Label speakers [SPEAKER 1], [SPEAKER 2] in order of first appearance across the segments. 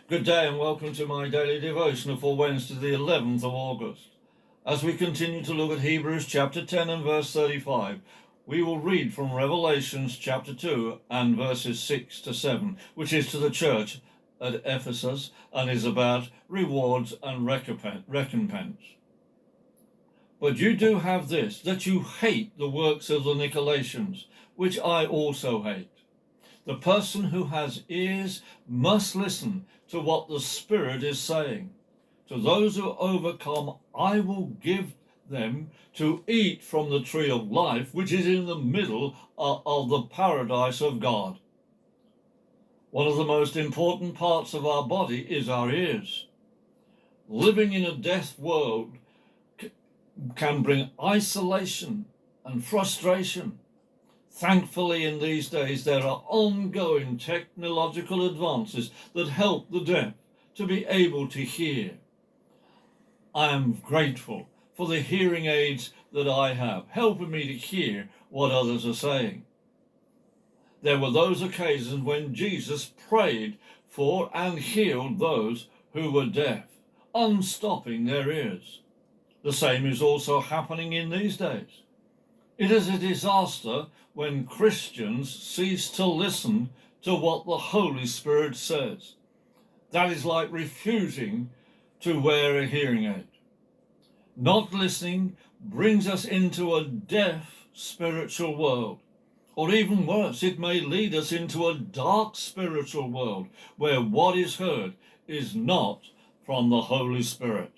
[SPEAKER 1] Good day and welcome to my daily devotional for Wednesday the 11th of August. As we continue to look at Hebrews chapter 10 and verse 35, we will read from Revelations chapter 2 and verses 6 to 7, which is to the church at Ephesus and is about rewards and recompense. But you do have this, that you hate the works of the Nicolaitans, which I also hate. The person who has ears must listen to what the Spirit is saying. To those who overcome, I will give them to eat from the tree of life, which is in the middle of the paradise of God. One of the most important parts of our body is our ears. Living in a deaf world can bring isolation and frustration. Thankfully, in these days, there are ongoing technological advances that help the deaf to be able to hear. I am grateful for the hearing aids that I have, helping me to hear what others are saying. There were those occasions when Jesus prayed for and healed those who were deaf, unstopping their ears. The same is also happening in these days. It is a disaster when Christians cease to listen to what the Holy Spirit says. That is like refusing to wear a hearing aid. Not listening brings us into a deaf spiritual world. Or even worse, it may lead us into a dark spiritual world where what is heard is not from the Holy Spirit.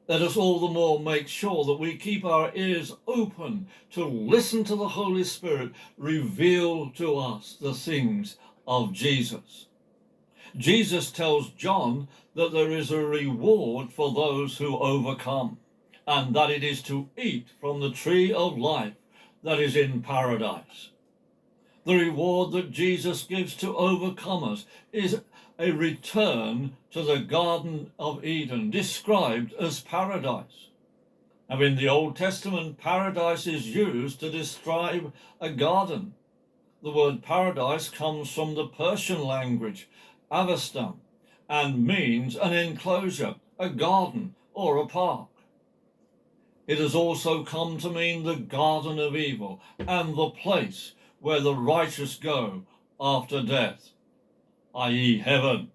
[SPEAKER 1] Let us all the more make sure that we keep our ears open to listen to the Holy Spirit reveal to us the things of Jesus. Jesus tells John that there is a reward for those who overcome, and that it is to eat from the tree of life that is in paradise. The reward that Jesus gives to overcomers is a return to the Garden of Eden, described as paradise. Now, in the Old Testament, paradise is used to describe a garden. The word paradise comes from the Persian language, avestan, and means an enclosure, a garden, or a park. It has also come to mean the garden of evil and the place where the righteous go after death, i.e. heaven.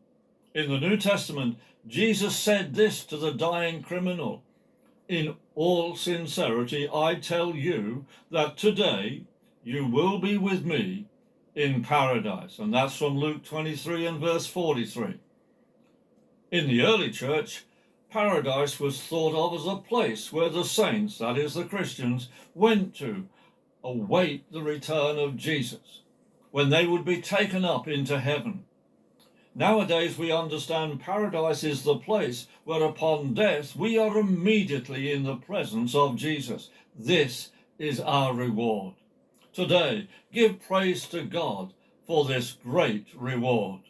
[SPEAKER 1] In the New Testament, Jesus said this to the dying criminal: "In all sincerity, I tell you that today you will be with me in paradise." And that's from Luke 23 and verse 43. In the early church, paradise was thought of as a place where the saints, that is the Christians, went to await the return of Jesus, when they would be taken up into heaven. Nowadays we understand paradise is the place where upon death we are immediately in the presence of Jesus. This is our reward. Today, give praise to God for this great reward.